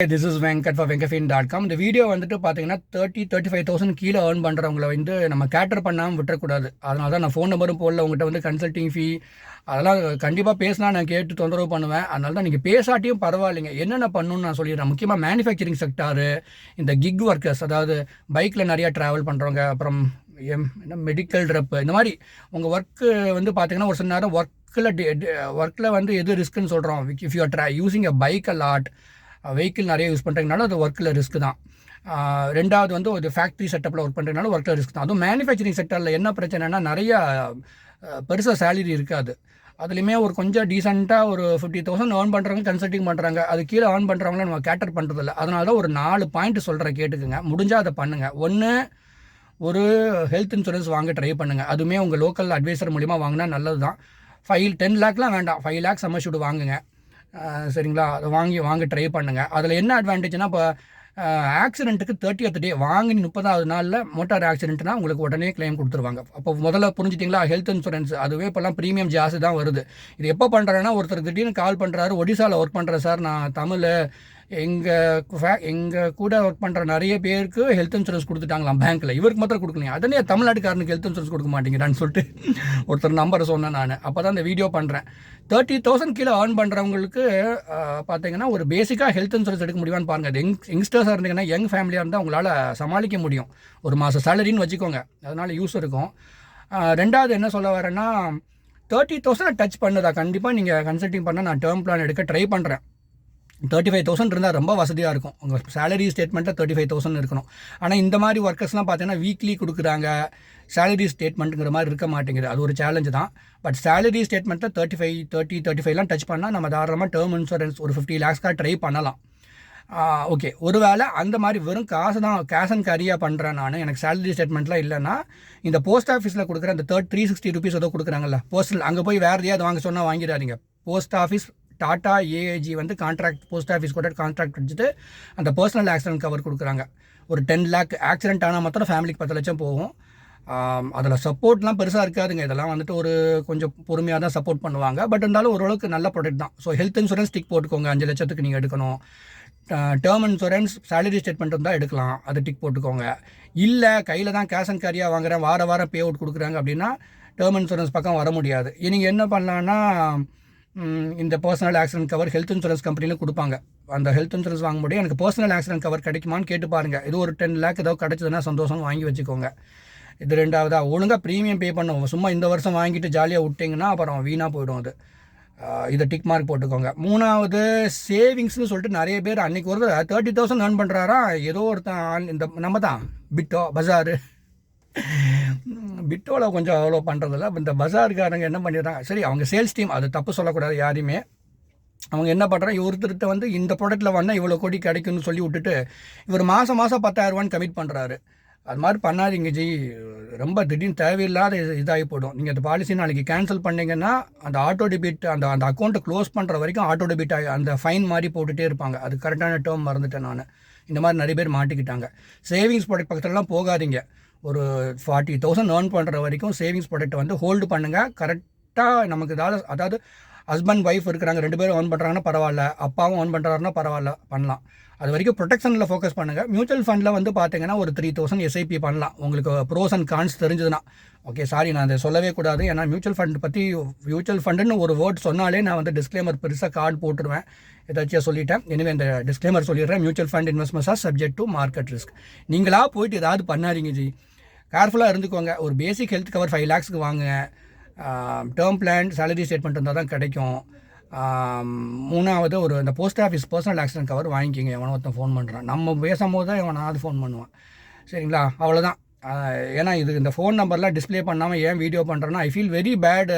This is Venkat for வெங்கஃபின்.com. இந்த video வந்துட்டு பார்த்தீங்கன்னா 35,000 கீழே ஏர்ன் பண்ணுறவங்கள வந்து நம்ம கேட்டர் பண்ணாமல் விட்டுறக்கூடாது. அதனால தான் நான் ஃபோன் நம்பரும் போடல. உங்கள்கிட்ட வந்து கன்சல்ட்டிங் ஃபீ அதெல்லாம் கண்டிப்பாக பேசினா நான் கேட்டு தொந்தரவு பண்ணுவேன். அதனால தான் நீங்கள் பேசாட்டியும் பரவாயில்லைங்க. என்னென்ன பண்ணணும்னு நான் சொல்லிடுறேன். முக்கியமாக மேனுஃபேக்சரிங் செக்டாரு, இந்த கிக் ஒர்க்கர்ஸ், அதாவது பைக்கில் நிறையா ட்ராவல் பண்ணுறவங்க, அப்புறம் என்ன மெடிக்கல் ரெப், இந்த மாதிரி உங்கள் ஒர்க்கு வந்து பார்த்தீங்கன்னா ஒரு சில நேரம் ஒர்க்கில் வந்து எது ரிஸ்க்குன்னு சொல்கிறோம். If you are using a bike a lot, vehicle நிறைய யூஸ் பண்ணுறதுனால அது ஒர்க்கில் ரிஸ்க் தான். ரெண்டாவது வந்து ஒரு ஃபேக்ட்ரி செட்டப்பில் ஒர்க் பண்ணுறதுனால ஒர்க்கில் ரிஸ்க் தான். அதுவும் மேனுஃபேக்சரிங் செக்டரில் என்ன பிரச்சனைனா நிறையா பெருசாக சேலரி இருக்காது. அதுலேயுமே ஒரு கொஞ்சம் டீசெண்டாக ஒரு 50,000 ஏர்ன் பண்ணுறவங்க கன்சல்ட்டிங் பண்ணுறாங்க. அது கீழே ஏர்ன் பண்ணுறவங்கள நம்ம கேட்டர் பண்ணுறதில்ல. அதனால தான் ஒரு 4 பாயிண்ட் சொல்கிறேன், கேட்டுக்குங்க. முடிஞ்சால் அதை பண்ணுங்கள். ஒன்று, ஒரு ஹெல்த் இன்சூரன்ஸ் வாங்க ட்ரை பண்ணுங்கள். அதுவுமே உங்கள் லோக்கல் அட்வைசர் மூலிமா வாங்கினா நல்லது தான். 10 லேக்லாம் வேண்டாம், 5 லேக்ஸ் சம்மர்ஷூட் வாங்குங்க. சரிங்களா? அதை வாங்க ட்ரை பண்ணுங்கள். அதில் என்ன அட்வான்டேஜ்னால், இப்போ ஆக்சிடென்ட்டுக்கு 30th டே வாங்கி 30வது நாளில் மோட்டார் ஆக்சிடென்ட்னா உங்களுக்கு உடனே கிளைம் கொடுத்துருவாங்க. அப்போ முதல்ல புரிஞ்சிட்டிங்களா? ஹெல்த் இன்சூரன்ஸ் அதுவே இப்போல்லாம் ப்ரீமியம் ஜாஸ்தி தான் வருது. இது எப்போ பண்ணுறேன்னா, ஒருத்தர் திடீர்னு கால் பண்ணுறாரு, ஒடிசாவில் ஒர்க் பண்ணுறேன் சார், நான் தமிழ், எங்கள் கூட ஒர்க் பண்ணுற நிறைய பேருக்கு ஹெல்த் இன்சூரன்ஸ் கொடுத்துட்டாங்களாம் பேங்க்கில், இவருக்கு மாத்திரம் கொடுக்கலையா, அதனே தமிழ்நாட்டுக்காரனுக்கு ஹெல்த் இன்சூரன்ஸ் கொடுக்க மாட்டேங்கிறான்னு சொல்லிட்டு ஒருத்தர் நம்பரை சொன்னேன் நான். அப்போ தான் இந்த வீடியோ பண்ணுறேன். 30,000 கீழே ஏர்ன் பண்ணுறவங்களுக்கு பார்த்தீங்கன்னா ஒரு பேசிக்காக ஹெல்த் இன்சூரன்ஸ் எடுக்க முடியுமான்னு பாருங்கள். அது யங்ஸ்டர்ஸாக இருந்தீங்கன்னா, யங் ஃபேமிலியாக இருந்தால் உங்களால் சமாளிக்க முடியும். ஒரு மாதம் சேலரின்னு வச்சுக்கோங்க, அதனால் யூஸ் இருக்கும். ரெண்டாவது என்ன சொல்ல வரேன்னா, 30,000 டச் பண்ணுதா கண்டிப்பாக நீங்கள் கன்சல்ட்டிங் பண்ணால் நான் டேர்ம் பிளான் எடுக்க ட்ரை பண்ணுறேன். 35,000 இருந்தால் ரொம்ப வசதியாக இருக்கும். உங்கள் சேலரி ஸ்டேட்மெண்ட்டில் 35,000 இருக்கணும். ஆனால் இந்த மாதிரி ஒர்க்கர்ஸ்லாம் பார்த்தீங்கன்னா வீக்லி கொடுக்குறாங்க, சேலரி ஸ்டேட்மெண்ட்டுங்கிற மாதிரி இருக்க மாட்டேங்குது. அது ஒரு சேலஞ்சு தான். பட் சேலரி ஸ்டேட்மெண்ட்டில் 35 டச் பண்ணால் நம்ம தாராளமாக டேர்ம் இன்சூரன்ஸ் ஒரு 50 லேக்ஸ்க்காக ட்ரை பண்ணலாம். ஓகே, ஒரு வேளை அந்த மாதிரி வெறும் கேஷ் அண்ட் கேரியாக பண்ணுறேன் நான், எனக்கு சேலரி ஸ்டேட்மெண்ட்லாம் இல்லைன்னா, இந்த போஸ்ட் ஆஃபீஸில் கொடுக்குற அந்த 360 ரூபீஸ் ஏதோ கொடுக்குறாங்கல்ல போஸ்டல், அங்கே போய் வேறு எதையாவது வாங்க சொன்னால் வாங்கிடாதீங்க. போஸ்ட் ஆஃபீஸ் டாட்டா ஏஏஜி வந்து போஸ்ட் ஆஃபீஸ் கூட கான்ட்ராக்ட் வச்சுட்டு அந்த பர்சனல் ஆக்சிடென்ட் கவர் கொடுக்குறாங்க. ஒரு 10 லேக் ஆக்சிடென்ட் ஆனால் மாத்திரம் ஃபேமிலிக்கு 10 லட்சம் போகும். அதில் சப்போர்ட்லாம் பெருசாக இருக்காதுங்க. இதெல்லாம் வந்துட்டு ஒரு கொஞ்சம் பொறுமையாக தான் சப்போர்ட் பண்ணுவாங்க. பட் இருந்தாலும் ஓரளவுக்கு நல்ல ப்ராடக்ட் தான். ஸோ ஹெல்த் இன்சூரன்ஸ் டிக் போட்டுக்கோங்க, 5 லட்சத்துக்கு நீங்கள் எடுக்கணும். டேர்ம் இன்சூரன்ஸ் சேலரி ஸ்டேட்மெண்ட் இருந்தால் எடுக்கலாம், அது டிக் போட்டுக்கோங்க. இல்லை கையில் தான் கேஷ் அண்ட் கேரியாக வாங்குறேன், வாரம் பே அவுட் கொடுக்குறாங்க அப்படின்னா டேர்ம் இன்சூரன்ஸ் பக்கம் வர முடியாது. நீங்கள் என்ன பண்ணலான்னா, இந்த personal accident cover health insurance கம்பெனியில் கொடுப்பாங்க. அந்த ஹெல்த் இன்சூரன்ஸ் வாங்க முடியும், எனக்கு பர்சனல் ஆக்சிடென்ட் கவர் கிடைக்குமான்னு கேட்டு பாருங்கள். இது ஒரு 10 லேக் ஏதோ கிடச்சதுன்னா சந்தோஷம், வாங்கி வச்சுக்கோங்க. இது ரெண்டாவதா, ஒழுங்காக ப்ரீமியம் பே பண்ணுவோம். சும்மா இந்த வருஷம் வாங்கிட்டு ஜாலியாக விட்டிங்கன்னா அப்புறம் வீணாக போய்டும் அது. இதை டிக் மார்க் போட்டுக்கோங்க. மூணாவது, சேவிங்ஸ்னு சொல்லிட்டு நிறைய பேர் அன்றைக்கி ஒரு 30,000 ஏர்ன் பண்ணுறாரா, ஏதோ ஒருத்தன் இந்த நம்ம தான் பிட்டோ பஜாரு பிட்டோவில் கொஞ்சம் அவ்வளோ பண்ணுறதில்ல. இந்த பஜாருக்காரங்க என்ன பண்ணிடுறாங்க, சரி அவங்க சேல்ஸ் டீம், அது தப்பு சொல்லக்கூடாது யாரையுமே. அவங்க என்ன பண்ணுறாங்க, ஒருத்தர்கிட்ட வந்து இந்த ப்ராடக்ட்டில் வந்தால் இவ்வளோ கோடி கிடைக்கும்னு சொல்லி விட்டுட்டு இவர் மாதம் 10,000 கமிட் பண்ணுறாரு. அது மாதிரி பண்ணாதீங்க ஜி. ரொம்ப திடீர்னு தேவையில்லாத இதாகி போய்டும். நீங்கள் அந்த பாலிசி நாளைக்கு கேன்சல் பண்ணிங்கன்னா அந்த ஆட்டோ டெபிட், அந்த அக்கௌண்ட்டை க்ளோஸ் பண்ணுற வரைக்கும் ஆட்டோ டெபிட் ஆகி அந்த ஃபைன் மாதிரி போட்டுகிட்டே இருப்பாங்க. அது கரெக்டான டேர்ம் மறந்துட்டேன் நான். இந்த மாதிரி நிறைய பேர் மாட்டிக்கிட்டாங்க. சேவிங்ஸ் ப்ராடக்ட் பக்கத்துலலாம் போகாதீங்க. ஒரு 40,000 ஏர்ன் பண்ணுற வரைக்கும் சேவிங்ஸ் ப்ராடக்ட்டை வந்து ஹோல்டு பண்ணுங்கள். கரெக்டாக நமக்கு அதாவது ஹஸ்பண்ட் ஒய்ஃப் இருக்கிறாங்க, 2 பேரும் ஏர்ன் பண்ணுறாங்கன்னா பரவாயில்ல, அப்பாவும் ஏர்ன் பண்ணுறாருன்னா பரவாயில்ல, பண்ணலாம். அது வரைக்கும் ப்ரொடெக்ஷனில் ஃபோக்கஸ் பண்ணுங்கள். மியூச்சுவல் ஃபண்டில் வந்து பார்த்தீங்கன்னா ஒரு 3,000 எஸ்ஐபி பண்ணலாம், உங்களுக்கு ப்ரோஸ் அண்ட் கான்ஸ் தெரிஞ்சதுன்னா. ஓகே, சாரி நான் அதை சொல்லவே கூடாது. ஏன்னா மியூச்சுவல் ஃபண்டுன்னு ஒரு வேர்ட் சொன்னாலே நான் வந்து டிஸ்க்ளைமர் பெருசாக கார்டு போட்டுருவேன், ஏதாச்சும் சொல்லிட்டேன். எனவே இந்த டிஸ்க்ளைமர் சொல்லிடுறேன். Mutual fund investments R subject to market risk. நீங்களாக போயிட்டு ஏதாவது பண்ணாதீங்க ஜி. கேர்ஃபுல்லாக இருந்துக்கோங்க. ஒரு பேசிக் ஹெல்த் கவர் 5 லேக்ஸ்க்கு வாங்குங்க. டேர்ம் பிளான் சேலரி ஸ்டேட்மெண்ட் இருந்தால் தான் கிடைக்கும். மூணாவது, ஒரு இந்த post office personal accident cover வாங்கிக்கிங்க. எவனோ ஒருத்தன் ஃபோன் பண்ணுறான், நம்ம பேசும்போது தான் எவனாவது ஃபோன் பண்ணுவான். சரிங்களா? அவ்வளோதான். ஏன்னா இந்த ஃபோன் நம்பர்லாம் டிஸ்பிளே பண்ணாமல் ஏன் வீடியோ பண்ணுறேன்னா, ஐ ஃபீல் வெரி பேட்.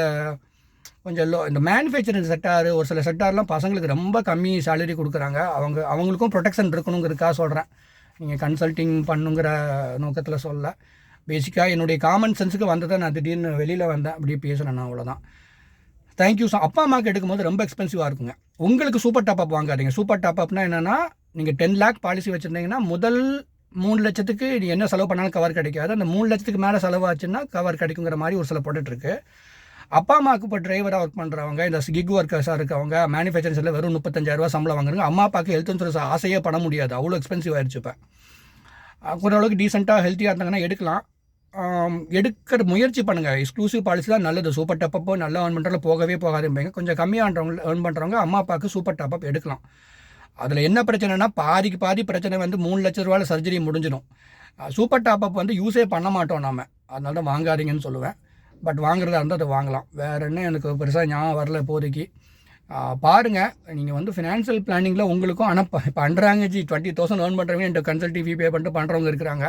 கொஞ்சம் இந்த மேனுஃபேக்சரிங் செக்டார், ஒரு சில செக்டார்லாம் பசங்களுக்கு ரொம்ப கம்மி சேலரி கொடுக்குறாங்க. அவங்களுக்கும் ப்ரொடெக்ஷன் இருக்கணுங்கிறதுக்காக சொல்கிறேன். நீங்கள் கன்சல்ட்டிங் பண்ணுங்கிற நோக்கத்தில் சொல்ல, பேசிக்காக என்னுடைய காமன் சென்ஸுக்கு வந்ததை நான் திடீர்னு வெளியில் வந்தேன், அப்படியே பேசுகிறேன் நான், அவ்வளோதான். தேங்க்யூ. அப்பா அம்மாவுக்கு எடுக்கும்போது ரொம்ப எக்ஸ்பென்சிவாக இருக்குங்க. உங்களுக்கு சூப்பர் டாப்அப் வாங்காதீங்க. சூப்பர் டாப்அப்னா என்னென்னா, நீங்கள் 10 லேக் பாலிசி வச்சுருந்தீங்கன்னா முதல் 3 லட்சத்துக்கு நீ என்ன செலவு பண்ணாலும் கவர் கிடைக்காது. அந்த 3 லட்சத்துக்கு மேலே செலவாச்சுன்னா கவர் கிடைக்குங்கிற மாதிரி ஒரு சில ப்ராடக்ட் இருக்குது. அப்பா அம்மாவுக்கு இப்போ டிரைவராக ஒர்க் பண்ணுறவங்க, இந்த கிக் ஒர்க்கர்ஸாக இருக்கவங்க, மேனுஃபேக்சரிங்ஸில் வெறும் 35,000 சம்பளம் வாங்குறாங்க. அம்மா அப்பாவுக்கு ஹெல்த் இன்சூரன்ஸ் ஆசையே பண்ண முடியாது, அவ்வளோ எக்ஸ்பென்சிவ் ஆயிடுச்சு இப்போ. ஓரளவுக்கு டீசெண்டாக ஹெல்த்தியாக இருந்தாங்கன்னா எடுக்கலாம். எடுக்கிற முயற்சி பண்ணுங்கள். எக்ஸ்க்ளூசிவ் பாலிசி தான் நல்லது. சூப்பர் டாப்பப்போ நல்லா ஏர்ன் பண்ணுறதுல போகவே போகாதும்பீங்க. கொஞ்சம் கம்மியாகிறவங்க ஏர்ன் பண்ணுறவங்க அம்மா அப்பாவுக்கு சூப்பர் டாப்பப் எடுக்கலாம். அதில் என்ன பிரச்சனைனா பாதிக்கு பாதி பிரச்சனை வந்து 3 லட்ச ரூபாயில் சர்ஜரி முடிஞ்சிடும். சூப்பர் டாப்பப் வந்து யூஸே பண்ண மாட்டோம் நாம், அதனால தான் வாங்காதீங்கன்னு சொல்லுவேன். பட் வாங்குறதா இருந்தால் அதை வாங்கலாம். வேறு என்ன எனக்கு பெருசாக ஞாபகம் வரல இப்போதைக்கு. பாருங்கள், நீங்கள் வந்து ஃபினான்ஷியல் பிளானிங்கில் உங்களுக்கும் ஆனால் பண்ணுறாங்க ஜி. 20,000 ஏர்ன் பண்ணுறவங்க என்கிட்ட கன்சல்டி ஃபீ பே பண்ணிட்டு பண்ணுறவங்க இருக்கிறாங்க.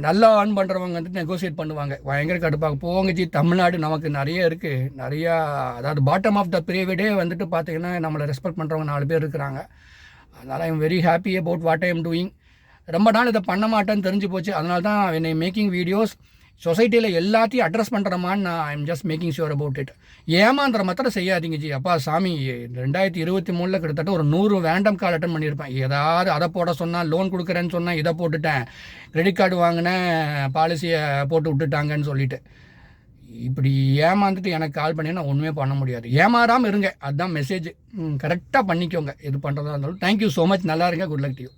நல்லா ஏர்ன் பண்ணுறவங்க வந்துட்டு நெகோசியேட் பண்ணுவாங்க. பயங்கர கடுப்பாக போங்க ஜி. தமிழ்நாடு நமக்கு நிறைய இருக்குது. நிறையா, அதாவது பாட்டம் ஆஃப் த பிரேவிடே வந்துட்டு பார்த்தீங்கன்னா நம்மளை ரெஸ்பெக்ட் பண்ணுறவங்க 4 பேர் இருக்கிறாங்க. அதனால் I am very happy about what I am doing. ரொம்ப நாள் இதை பண்ண மாட்டேன்னு தெரிஞ்சு போச்சு. அதனால தான் என்னை மேக்கிங் வீடியோஸ் சொசைட்டியில் எல்லாத்தையும் அட்ரஸ் பண்ணுறமான்னு நான் I am just making sure about it. ஏமாந்திர மாத்திரம் செய்யாதீங்க ஜி. அப்பா சாமி, 2023 கிட்டத்தட்ட ஒரு 100 வேண்டம் கால் அட்டன் பண்ணியிருப்பேன். ஏதாவது அதை போட சொன்னால், லோன் கொடுக்குறேன்னு சொன்னால் இதை போட்டுட்டேன், கிரெடிட் கார்டு வாங்கினேன் பாலிசியை போட்டு விட்டுட்டாங்கன்னு சொல்லிட்டு. இப்படி ஏமாந்துட்டு எனக்கு கால் பண்ணினா ஒன்றுமே பண்ண முடியாது. ஏமாறாமல் இருங்க, அதுதான் மெசேஜ். கரெக்டாக பண்ணிக்கோங்க எது பண்ணுறதா இருந்தாலும். Thank you so much. நல்லா இருங்க. Good luck to you.